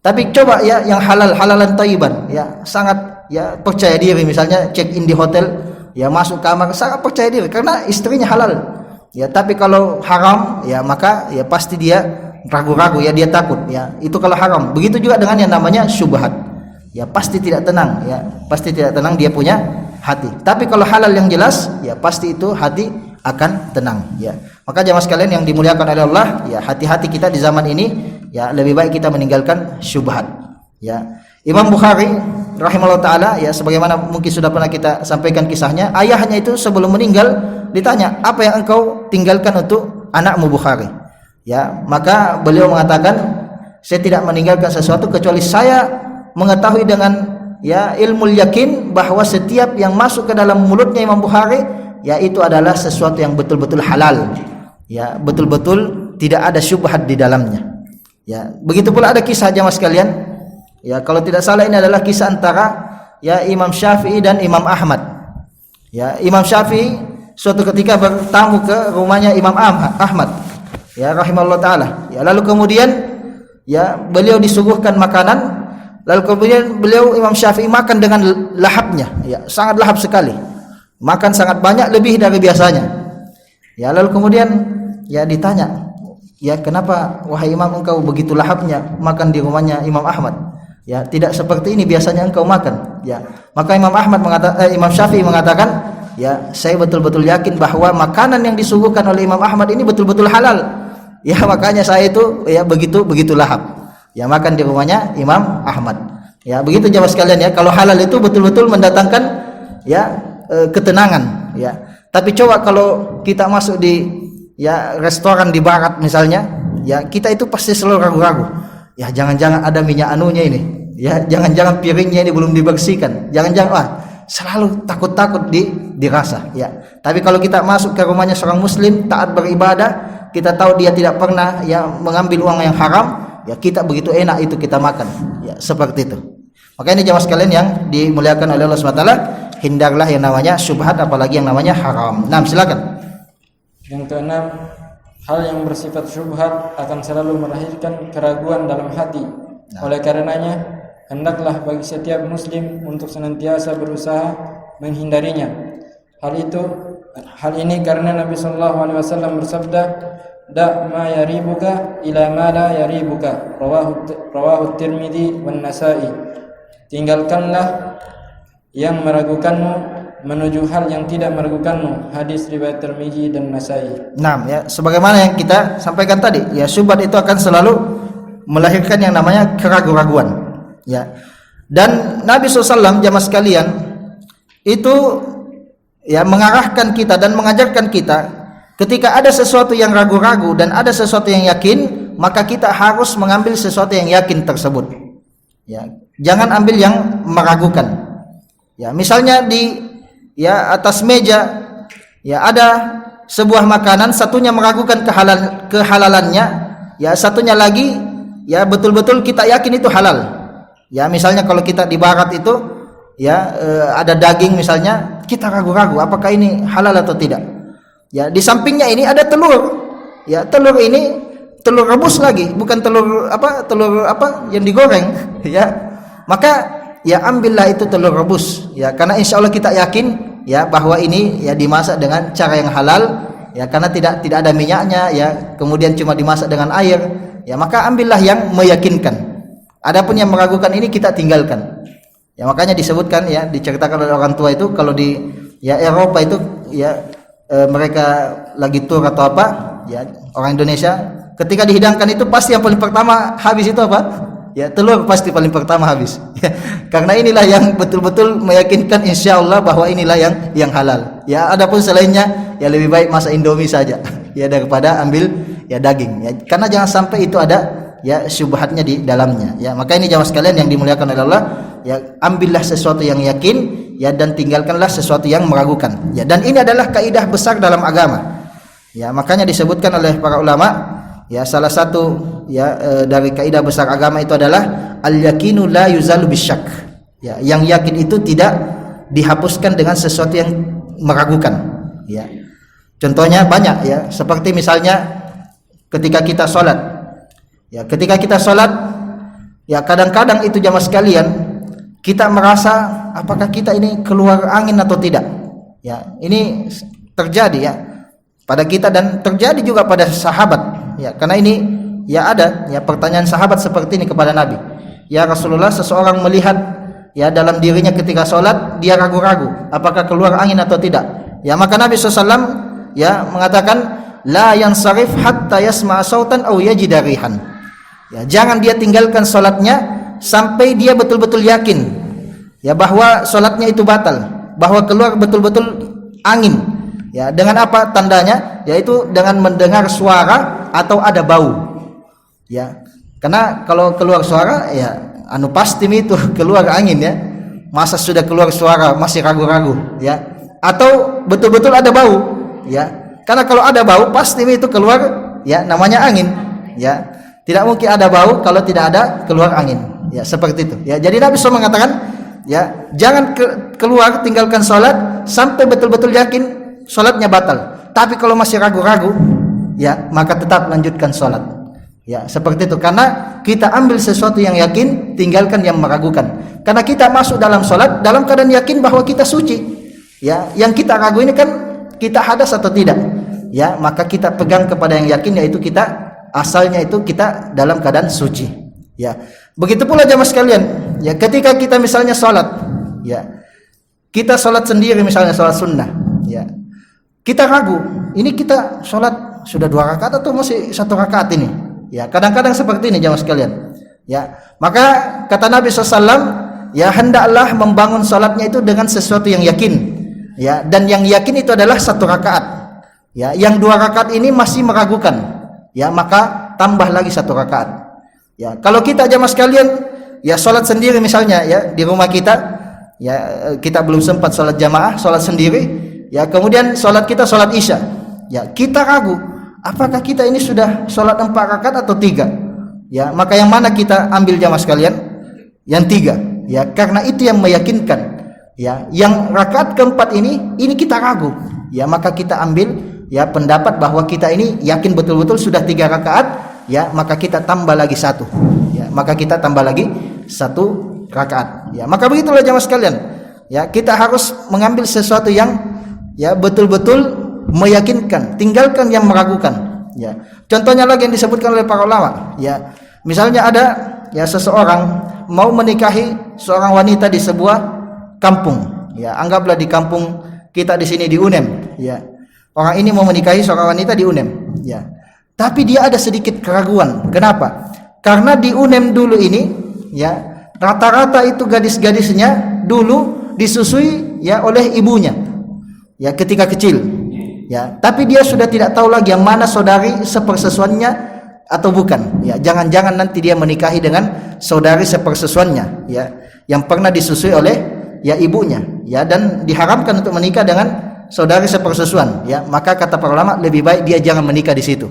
Tapi coba ya yang halalan thayyiban, ya sangat ya percaya diri, misalnya check in di hotel, ya masuk kamar sangat percaya diri karena istrinya halal. Ya, tapi kalau haram ya maka ya pasti dia ragu-ragu, ya dia takut, ya. Itu kalau haram. Begitu juga dengan yang namanya syubhat. Ya pasti tidak tenang, ya pasti tidak tenang dia punya hati. Tapi kalau halal yang jelas, ya pasti itu hati akan tenang, ya. Maka jamaah sekalian yang dimuliakan oleh Allah, ya hati-hati kita di zaman ini, ya lebih baik kita meninggalkan syubhat, ya. Imam Bukhari rahimahullah taala, ya sebagaimana mungkin sudah pernah kita sampaikan kisahnya, ayahnya itu sebelum meninggal ditanya, apa yang engkau tinggalkan untuk anakmu Bukhari? Ya, maka beliau mengatakan, saya tidak meninggalkan sesuatu kecuali saya mengetahui dengan ya ilmu yakin bahwa setiap yang masuk ke dalam mulutnya Imam Bukhari, ya itu adalah sesuatu yang betul-betul halal, ya betul-betul tidak ada syubhat di dalamnya. Ya, begitu pula ada kisah jamaah sekalian, ya kalau tidak salah ini adalah kisah antara ya Imam Syafi'i dan Imam Ahmad. Ya, Imam Syafi'i suatu ketika bertamu ke rumahnya Imam Ahmad, ya rahimahullah taala. Ya, lalu kemudian ya beliau disuguhkan makanan, lalu kemudian beliau Imam Syafi'i makan dengan lahapnya, ya sangat lahap sekali. Makan sangat banyak, lebih dari biasanya. Ya, lalu kemudian ya ditanya, ya kenapa wahai Imam engkau begitu lahapnya makan di rumahnya Imam Ahmad? Ya, tidak seperti ini biasanya engkau makan. Ya, maka Imam Syafi'i mengatakan, ya saya betul-betul yakin bahwa makanan yang disuguhkan oleh Imam Ahmad ini betul-betul halal. Ya, makanya saya itu ya begitu lahap. Ya, makan di rumahnya Imam Ahmad. Ya, begitu jamaah sekalian ya. Kalau halal itu betul-betul mendatangkan ya ketenangan, ya. Tapi coba kalau kita masuk di ya restoran di barat misalnya, ya kita itu pasti selalu ragu-ragu. Ya jangan-jangan ada minyak anunya ini. Ya jangan-jangan piringnya ini belum dibersihkan. Jangan-jangan selalu takut-takut dirasa, ya. Tapi kalau kita masuk ke rumahnya seorang muslim taat beribadah, kita tahu dia tidak pernah ya mengambil uang yang haram, ya kita begitu enak itu kita makan. Ya seperti itu. Maka ini jamaah sekalian yang dimuliakan oleh Allah SWT, hindarlah yang namanya syubhat, apalagi yang namanya haram. Nah, silakan. Yang keenam, hal yang bersifat syubhat akan selalu melahirkan keraguan dalam hati. Oleh karenanya, hendaklah bagi setiap muslim untuk senantiasa berusaha menghindarinya. Hal ini karena Nabi sallallahu alaihi wasallam bersabda, "Da' ma yaribuka ila ma la yaribuka." Rawahu Tirmidzi wan Nasa'i. Tinggalkanlah yang meragukanmu menuju hal yang tidak meragukanmu. Hadis riwayat Tirmidzi dan Nasa'i. Nah, ya sebagaimana yang kita sampaikan tadi, ya syubhat itu akan selalu melahirkan yang namanya keraguan-raguan. Ya. Dan Nabi SAW jamaah sekalian itu ya mengarahkan kita dan mengajarkan kita ketika ada sesuatu yang ragu-ragu dan ada sesuatu yang yakin, maka kita harus mengambil sesuatu yang yakin tersebut. Ya, jangan ambil yang meragukan. Ya, misalnya di ya atas meja ya ada sebuah makanan, satunya meragukan kehalalannya, ya satunya lagi ya betul-betul kita yakin itu halal. Ya, misalnya kalau kita di barat itu ya ada daging misalnya, kita ragu-ragu apakah ini halal atau tidak. Ya, di sampingnya ini ada telur. Ya, telur ini telur rebus lagi, bukan telur apa yang digoreng, ya. Maka ya ambillah itu telur rebus, ya, karena insya Allah kita yakin ya bahwa ini ya dimasak dengan cara yang halal, ya, karena tidak ada minyaknya, ya, kemudian cuma dimasak dengan air, ya, maka ambillah yang meyakinkan. Adapun yang meragukan ini kita tinggalkan. Ya, makanya disebutkan ya, diceritakan oleh orang tua itu kalau di ya Eropa itu ya mereka lagi tur atau apa, ya orang Indonesia ketika dihidangkan itu pasti yang paling pertama habis itu apa? Ya telur pasti paling pertama habis. Ya, karena inilah yang betul-betul meyakinkan insya Allah bahwa inilah yang halal. Ya, adapun selainnya ya lebih baik masak Indomie saja. Ya daripada ambil ya daging. Ya, karena jangan sampai itu ada ya syubhatnya di dalamnya. Ya, maka ini jamaah sekalian yang dimuliakan oleh Allah, ya ambillah sesuatu yang yakin, ya dan tinggalkanlah sesuatu yang meragukan. Ya, dan ini adalah kaidah besar dalam agama. Ya, makanya disebutkan oleh para ulama, ya salah satu dari kaidah besar agama itu adalah al-yakinu la yuzalu bisyak. Ya, yang yakin itu tidak dihapuskan dengan sesuatu yang meragukan. Ya. Contohnya banyak ya, seperti misalnya ketika kita sholat. Ya, ketika kita sholat, ya kadang-kadang itu jamaah sekalian kita merasa apakah kita ini keluar angin atau tidak. Ya, ini terjadi ya pada kita dan terjadi juga pada sahabat. Ya, karena ini ya ada ya pertanyaan sahabat seperti ini kepada Nabi. Ya Rasulullah, seseorang melihat ya dalam dirinya ketika sholat dia ragu-ragu apakah keluar angin atau tidak. Ya, maka Nabi SAW ya mengatakan la yansarif hatta yasma'a sautan aw yajida rihan. Ya, jangan dia tinggalkan salatnya sampai dia betul-betul yakin ya bahwa salatnya itu batal, bahwa keluar betul-betul angin. Ya, dengan apa tandanya? Yaitu dengan mendengar suara atau ada bau. Ya. Karena kalau keluar suara ya pasti itu keluar angin ya. Masa sudah keluar suara masih ragu-ragu ya. Atau betul-betul ada bau. Ya, karena kalau ada bau pasti itu keluar ya namanya angin. Ya, tidak mungkin ada bau kalau tidak ada keluar angin. Ya, seperti itu. Ya, jadi Nabi SAW mengatakan, ya jangan keluar tinggalkan sholat sampai betul-betul yakin sholatnya batal. Tapi kalau masih ragu-ragu, ya maka tetap lanjutkan sholat. Ya, seperti itu. Karena kita ambil sesuatu yang yakin, tinggalkan yang meragukan. Karena kita masuk dalam sholat dalam keadaan yakin bahwa kita suci. Ya, yang kita ragu ini kan kita hadas atau tidak, ya maka kita pegang kepada yang yakin, yaitu kita asalnya itu kita dalam keadaan suci. Ya, begitu pula jamaah sekalian, ya ketika kita misalnya sholat, ya kita sholat sendiri misalnya sholat sunnah, ya kita ragu, ini kita sholat sudah 2 rakaat atau masih 1 rakaat ini, ya kadang-kadang seperti ini jamaah sekalian. Ya, maka kata Nabi SAW, ya hendaklah membangun sholatnya itu dengan sesuatu yang yakin. Ya, dan yang yakin itu adalah 1 rakaat. Ya, yang 2 rakaat ini masih meragukan. Ya, maka tambah lagi 1 rakaat. Ya, kalau kita jamaah sekalian, ya sholat sendiri misalnya, ya di rumah kita, ya kita belum sempat sholat jamaah, sholat sendiri, ya kemudian sholat kita sholat isya. Ya, kita ragu, apakah kita ini sudah sholat 4 rakaat atau 3? Ya, maka yang mana kita ambil jamaah sekalian? Yang 3. Ya, karena itu yang meyakinkan. Ya, yang rakaat keempat ini kita ragu. Ya, maka kita ambil ya pendapat bahwa kita ini yakin betul-betul sudah 3 rakaat. Ya, maka kita tambah lagi 1. Ya, maka kita tambah lagi 1 rakaat. Ya, maka begitulah jamaah sekalian. Ya, kita harus mengambil sesuatu yang ya betul-betul meyakinkan, tinggalkan yang meragukan. Ya, contohnya lagi yang disebutkan oleh para ulama. Ya, misalnya ada ya seseorang mau menikahi seorang wanita di sebuah kampung, ya anggaplah di kampung kita di sini di UNEM, ya orang ini mau menikahi seorang wanita di UNEM, ya tapi dia ada sedikit keraguan. Kenapa? Karena di UNEM dulu ini, ya rata-rata itu gadis-gadisnya dulu disusui ya oleh ibunya, ya ketika kecil, ya tapi dia sudah tidak tahu lagi yang mana saudari sepersesuannya atau bukan. Ya, jangan-jangan nanti dia menikahi dengan saudari sepersesuannya, ya yang pernah disusui oleh ya ibunya, ya dan diharamkan untuk menikah dengan saudari sepersusuan. Ya, maka kata para ulama lebih baik dia jangan menikah di situ.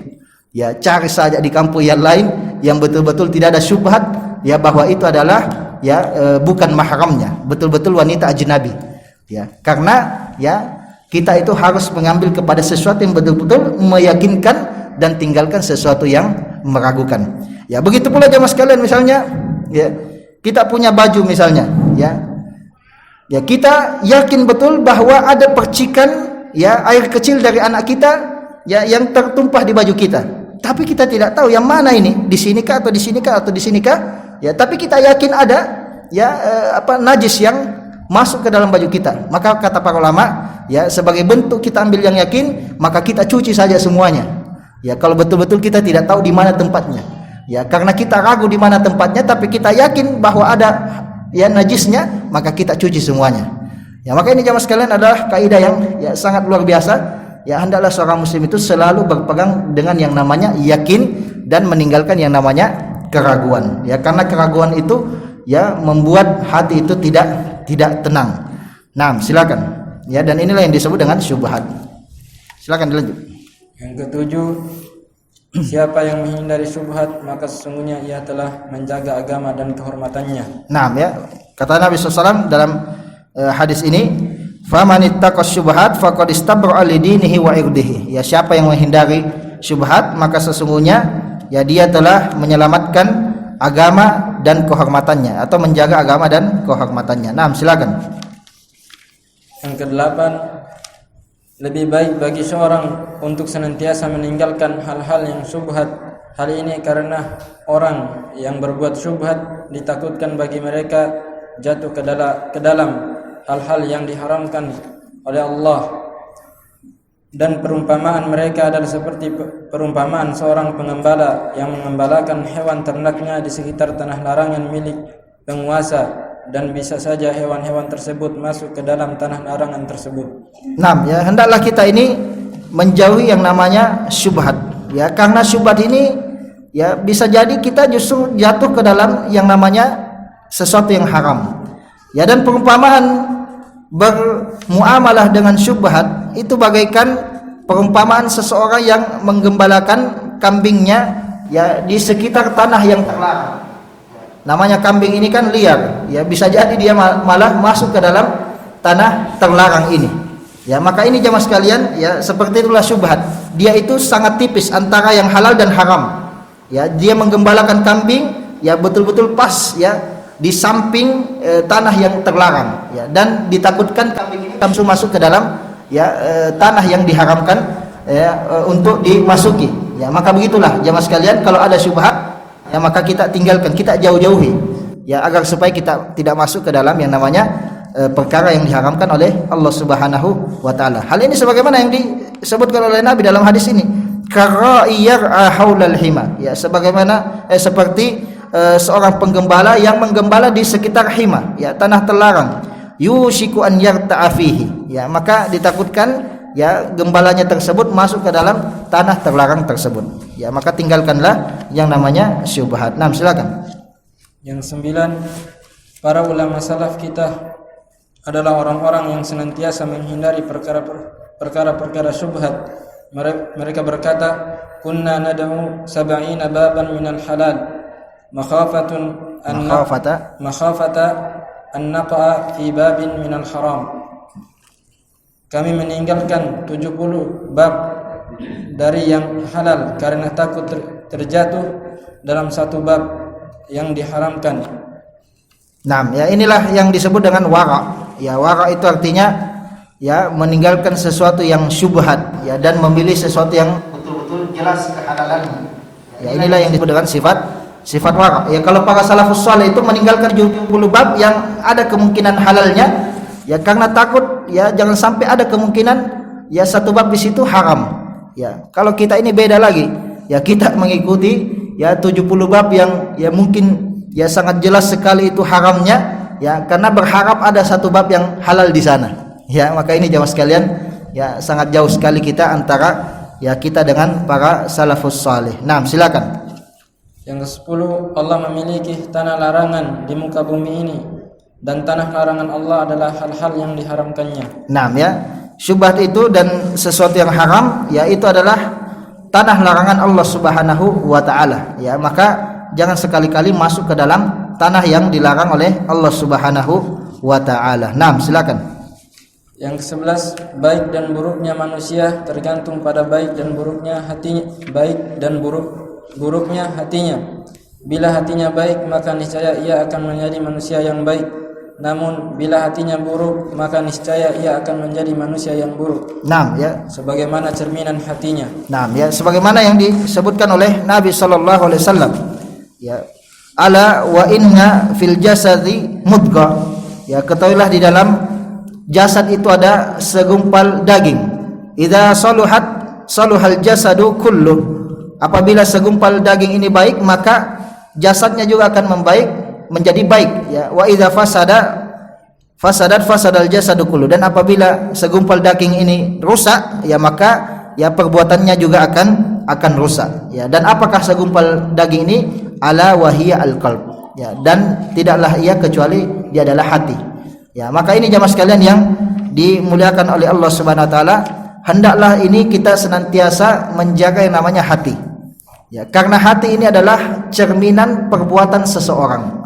Ya, cari saja di kampung yang lain yang betul-betul tidak ada syubhat ya bahwa itu adalah ya bukan mahramnya, betul-betul wanita ajnabi. Ya, karena ya kita itu harus mengambil kepada sesuatu yang betul-betul meyakinkan dan tinggalkan sesuatu yang meragukan. Ya, begitu pula jamaah sekalian misalnya, ya kita punya baju misalnya, ya kita yakin betul bahwa ada percikan ya air kecil dari anak kita ya yang tertumpah di baju kita. Tapi kita tidak tahu yang mana ini, di sinikah atau di sinikah atau di sinikah. Ya, tapi kita yakin ada ya najis yang masuk ke dalam baju kita. Maka kata para ulama, ya sebagai bentuk kita ambil yang yakin, maka kita cuci saja semuanya. Ya, kalau betul-betul kita tidak tahu di mana tempatnya. Ya, karena kita ragu di mana tempatnya, tapi kita yakin bahwa ada ya najisnya, maka kita cuci semuanya. Ya, maka ini jamaah sekalian adalah kaidah yang ya sangat luar biasa. Ya, hendaklah seorang muslim itu selalu berpegang dengan yang namanya yakin dan meninggalkan yang namanya keraguan. Ya, karena keraguan itu ya membuat hati itu tidak tenang. Nah, silakan. Ya, dan inilah yang disebut dengan syubhat. Silakan dilanjut. Yang ketujuh, siapa yang menghindari syubhat maka sesungguhnya ia telah menjaga agama dan kehormatannya. Nah, ya, kata Nabi SAW dalam hadis ini, faman ittaqas syubhat faqad istabra'a li dinihi wa irdihi. Ya, siapa yang menghindari syubhat maka sesungguhnya ya dia telah menyelamatkan agama dan kehormatannya atau menjaga agama dan kehormatannya. Nah, silakan. Yang kedelapan, lebih baik bagi seorang untuk senantiasa meninggalkan hal-hal yang syubhat. Hal ini karena orang yang berbuat syubhat ditakutkan bagi mereka jatuh ke dalam hal-hal yang diharamkan oleh Allah. Dan perumpamaan mereka adalah seperti perumpamaan seorang pengembala yang mengembalakan hewan ternaknya di sekitar tanah larangan milik penguasa, dan bisa saja hewan-hewan tersebut masuk ke dalam tanah larangan tersebut. Nah, ya, hendaklah kita ini menjauhi yang namanya syubhat. Ya, karena syubhat ini ya bisa jadi kita justru jatuh ke dalam yang namanya sesuatu yang haram. Ya, dan perumpamaan bermuamalah dengan syubhat itu bagaikan perumpamaan seseorang yang menggembalakan kambingnya ya di sekitar tanah yang terlarang. Namanya kambing ini kan liar, ya bisa jadi dia malah masuk ke dalam tanah terlarang ini. Ya, maka ini jamaah sekalian, ya seperti itulah syubhat. Dia itu sangat tipis antara yang halal dan haram. Ya, dia menggembalakan kambing ya betul-betul pas ya di samping tanah yang terlarang. Ya, dan ditakutkan kambing ini langsung masuk ke dalam ya tanah yang diharamkan ya untuk dimasuki. Ya, maka begitulah jamaah sekalian, kalau ada syubhat ya maka kita tinggalkan, kita jauh-jauhi ya agar supaya kita tidak masuk ke dalam yang namanya perkara yang diharamkan oleh Allah Subhanahu wa taala. Hal ini sebagaimana yang disebutkan oleh Nabi dalam hadis ini, kara'iyar haulal hima. Ya, sebagaimana seperti seorang penggembala yang menggembala di sekitar hima, ya tanah terlarang. Yushiku an yarta'a fihi. Ya, maka ditakutkan ya gembalanya tersebut masuk ke dalam tanah terlarang tersebut. Ya, maka tinggalkanlah yang namanya syubhat. Nah, silakan. Yang 9, para ulama salaf kita adalah orang-orang yang senantiasa menghindari perkara-perkara syubhat. Mereka berkata, kunna nad'u sab'ina baban minal halal makhafata an naqa'a fi babin minal haram. Kami meninggalkan 70 bab dari yang halal karena takut terjatuh dalam satu bab yang diharamkan. Nah, ya inilah yang disebut dengan wara. Ya, wara itu artinya ya meninggalkan sesuatu yang syubhat ya dan memilih sesuatu yang betul-betul jelas kehalalannya. Ya, inilah yang disebut dengan sifat wara. Ya, kalau para salafus saleh itu meninggalkan 70 bab yang ada kemungkinan halalnya ya karena takut ya jangan sampai ada kemungkinan ya satu bab di situ haram. Ya, kalau kita ini beda lagi. Ya, kita mengikuti ya 70 bab yang ya mungkin ya sangat jelas sekali itu haramnya ya karena berharap ada satu bab yang halal di sana. Ya, maka ini jamaah sekalian ya sangat jauh sekali kita antara ya kita dengan para salafus saleh. Nah, silakan. Yang ke-10, Allah memiliki tanah larangan di muka bumi ini, dan tanah larangan Allah adalah hal-hal yang diharamkannya. Nah, ya syubhat itu dan sesuatu yang haram ya itu adalah tanah larangan Allah Subhanahu wa taala. Ya, maka jangan sekali-kali masuk ke dalam tanah yang dilarang oleh Allah Subhanahu wa taala. Nah, silakan. Yang ke-11, baik dan buruknya manusia tergantung pada baik dan buruknya hatinya, baik dan buruknya hatinya. Bila hatinya baik maka niscaya ia akan menjadi manusia yang baik. Namun bila hatinya buruk maka niscaya ia akan menjadi manusia yang buruk. Nah, ya sebagaimana cerminan hatinya. Nah, ya sebagaimana yang disebutkan oleh Nabi sallallahu alaihi wasallam. Ya, ala wa inna fil jasadi mudghah. Ya, ketahuilah di dalam jasad itu ada segumpal daging. Idza saluhat saluhal jasadu kullu. Apabila segumpal daging ini baik maka jasadnya juga akan membaik menjadi baik ya. Wa idza fasadal jasadu kullu. Dan apabila segumpal daging ini rusak ya maka ya perbuatannya juga akan rusak ya. Dan apakah segumpal daging ini? ala wahiya al-qalb. Ya, dan tidaklah ia kecuali dia adalah hati. Ya, maka ini jamaah sekalian yang dimuliakan oleh Allah Subhanahu wa taala, hendaklah ini kita senantiasa menjaga yang namanya hati. Ya, karena hati ini adalah cerminan perbuatan seseorang.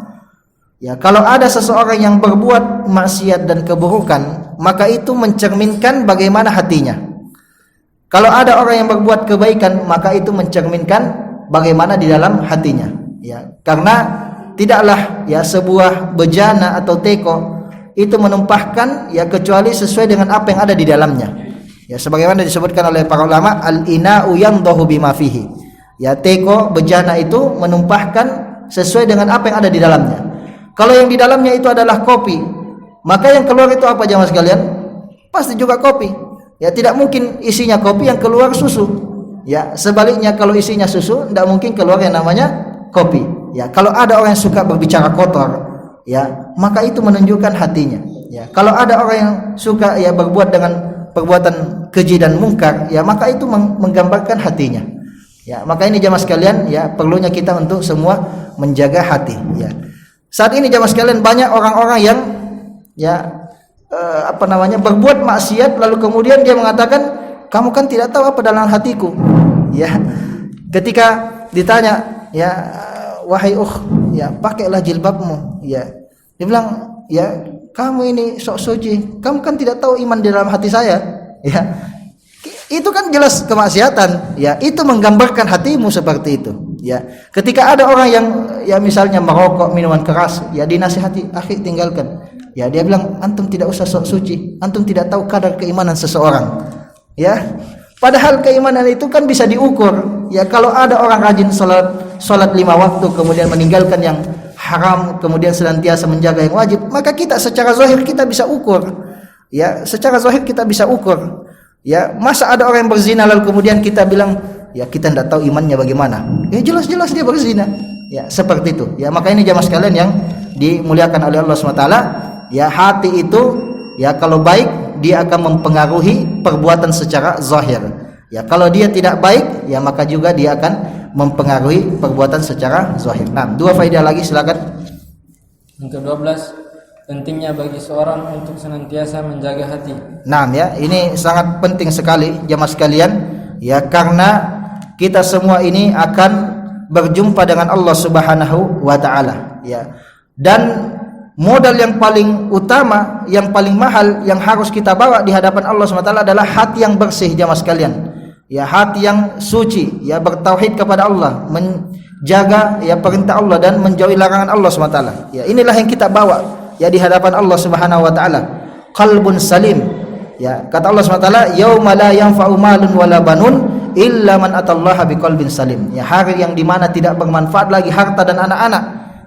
Ya, kalau ada seseorang yang berbuat maksiat dan keburukan, maka itu mencerminkan bagaimana hatinya. Kalau ada orang yang berbuat kebaikan, maka itu mencerminkan bagaimana di dalam hatinya. Ya, karena tidaklah ya sebuah bejana atau teko itu menumpahkan ya kecuali sesuai dengan apa yang ada di dalamnya. Ya, sebagaimana disebutkan oleh para ulama, al-ina'u yandahu bima fihi. Ya, teko bejana itu menumpahkan sesuai dengan apa yang ada di dalamnya. Kalau yang di dalamnya itu adalah kopi, maka yang keluar itu apa jamaah sekalian? Pasti juga kopi. Ya, tidak mungkin isinya kopi yang keluar susu. Ya, sebaliknya kalau isinya susu tidak mungkin keluar yang namanya kopi. Ya, kalau ada orang yang suka berbicara kotor, ya, maka itu menunjukkan hatinya. Ya, kalau ada orang yang suka ya berbuat dengan perbuatan keji dan mungkar, ya maka itu menggambarkan hatinya. Ya, maka ini jamaah sekalian, ya perlunya kita untuk semua menjaga hati. Ya. Saat ini jamaah sekalian banyak orang-orang yang ya berbuat maksiat lalu kemudian dia mengatakan, kamu kan tidak tahu apa dalam hatiku. Ya, ketika ditanya, ya wahai ya pakailah jilbabmu. Ya, dia bilang, ya kamu ini sok suci, kamu kan tidak tahu iman di dalam hati saya. Ya, itu kan jelas kemaksiatan. Ya, itu menggambarkan hatimu seperti itu. Ya, ketika ada orang yang ya misalnya merokok, minuman keras, ya dinasihati, akhi tinggalkan. Ya, dia bilang, antum tidak usah sok suci, antum tidak tahu kadar keimanan seseorang. Ya, padahal keimanan itu kan bisa diukur. Ya, kalau ada orang rajin salat 5 waktu kemudian meninggalkan yang haram, kemudian senantiasa menjaga yang wajib, maka kita secara zahir kita bisa ukur. Ya, secara zahir kita bisa ukur. Ya, masa ada orang yang berzina lalu kemudian kita bilang, ya kita tidak tahu imannya bagaimana. Ya jelas-jelas dia berzina. Ya, seperti itu. Ya, maka ini jamaah sekalian yang dimuliakan oleh Allah SWT. Ya, hati itu ya kalau baik dia akan mempengaruhi perbuatan secara zahir. Ya, kalau dia tidak baik, ya maka juga dia akan mempengaruhi perbuatan secara zahir. Nah, 2 faedah lagi silakan. Yang ke-12, pentingnya bagi seorang untuk senantiasa menjaga hati. Nah, ya, ini sangat penting sekali jamaah sekalian, ya karena kita semua ini akan berjumpa dengan Allah Subhanahu wa taala, ya. Dan modal yang paling utama, yang paling mahal yang harus kita bawa di hadapan Allah Subhanahu wa taala adalah hati yang bersih jamaah sekalian. Ya, hati yang suci, ya bertauhid kepada Allah, menjaga ya perintah Allah dan menjauhi larangan Allah Subhanahu wa taala. Ya, inilah yang kita bawa ya di hadapan Allah Subhanahu wa taala. Qalbun salim. Ya, kata Allah Subhanahu wa taala, yauma la yanfa'u malun wala banun illa man atallaha biqalbin salim. Ya, hari yang dimana tidak bermanfaat lagi harta dan anak-anak.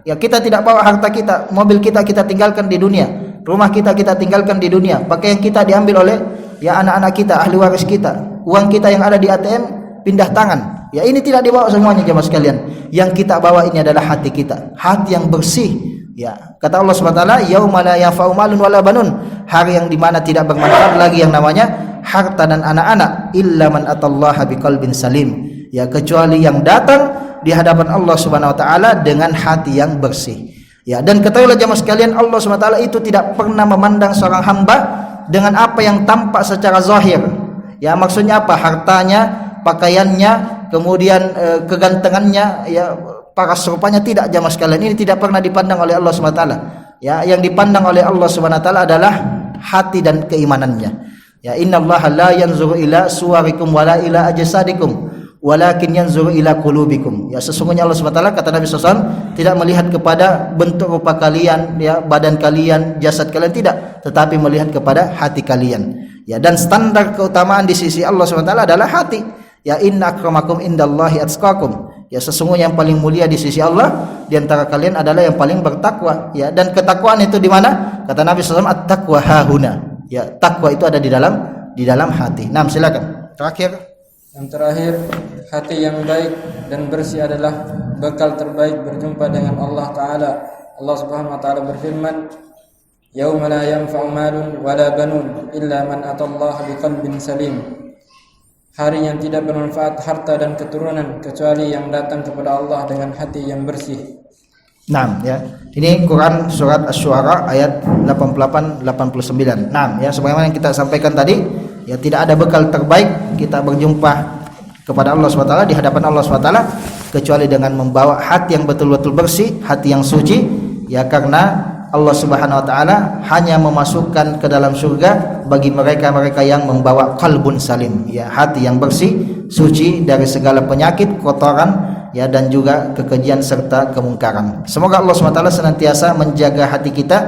Ya, kita tidak bawa harta kita, mobil kita tinggalkan di dunia, rumah kita tinggalkan di dunia, pakaian kita diambil oleh ya anak-anak kita, ahli waris kita, uang kita yang ada di ATM pindah tangan. Ya, ini tidak dibawa semuanya jemaah sekalian. Yang kita bawa ini adalah hati kita, hati yang bersih. Ya, kata Allah Subhanahu wa taala, yauma la yanfa'u malun wala banun, hari yang dimana tidak bermanfaat lagi yang namanya harta dan anak-anak, illa man atallaha biqalbin salim. Ya, kecuali yang datang di hadapan Allah Subhanahu wa taala dengan hati yang bersih. Ya, dan ketahuilah jemaah sekalian, Allah Subhanahu wa taala itu tidak pernah memandang seorang hamba dengan apa yang tampak secara zahir. Ya, maksudnya apa? Hartanya, pakaiannya, kemudian kegantengannya, ya paras rupanya, tidak jemaah sekalian. Ini tidak pernah dipandang oleh Allah Subhanahu wa taala. Ya, yang dipandang oleh Allah Subhanahu wa taala adalah hati dan keimanannya. Ya, innallaha la yanzuru ila suwarikum wala ila ajsadikum walakin yanzuru ila qulubikum. Ya, sesungguhnya Allah Subhanahu wa taala, kata Nabi SAW, tidak melihat kepada bentuk rupa kalian, ya badan kalian, jasad kalian, tidak, tetapi melihat kepada hati kalian. Ya, dan standar keutamaan di sisi Allah Subhanahu wa taala adalah hati. Ya, inna akramakum indallahi atqakum. Ya, sesungguhnya yang paling mulia di sisi Allah di antara kalian adalah yang paling bertakwa. Ya, dan ketakwaan itu di mana? Kata Nabi SAW, at-taqwa hahuna. Ya, takwa itu ada di dalam hati. Nah, silakan. Terakhir. Yang terakhir, hati yang baik dan bersih adalah bekal terbaik berjumpa dengan Allah Ta'ala. Allah Subhanahu wa taala berfirman, yauma la yanfa'u malun wala banun illa man atallaha biqalbin salim. hari yang tidak bermanfaat harta dan keturunan kecuali yang datang kepada Allah dengan hati yang bersih. Nah, ya. Ini Quran surat Asy-Syu'ara ayat 88 89. Nah, ya sebagaimana yang kita sampaikan tadi, ya tidak ada bekal terbaik kita berjumpa kepada Allah SWT, di hadapan Allah SWT, kecuali dengan membawa hati yang betul-betul bersih, hati yang suci, ya, karena Allah Subhanahu wa taala hanya memasukkan ke dalam surga bagi mereka-mereka yang membawa qalbun salim, ya, hati yang bersih, suci dari segala penyakit, kotoran, ya, dan juga kekejian serta kemungkaran. Semoga Allah SWT senantiasa menjaga hati kita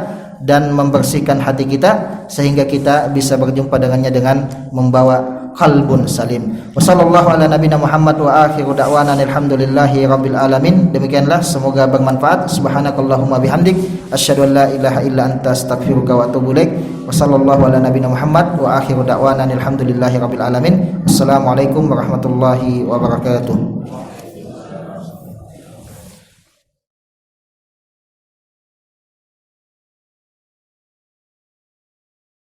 dan membersihkan hati kita sehingga kita bisa berjumpa dengannya dengan membawa qalbun salim. Wassallallahu ala nabiyina Muhammad wa akhiru da'wana alhamdulillahi rabbil alamin. Demikianlah, semoga bermanfaat. Subhanakallahumma bihamdik asyhadu an la ilaha illa anta astaghfiruka wa atubu ilaik. Wassallallahu ala nabiyina Muhammad wa akhiru da'wana alhamdulillahi rabbil alamin. Assalamualaikum warahmatullahi wabarakatuh.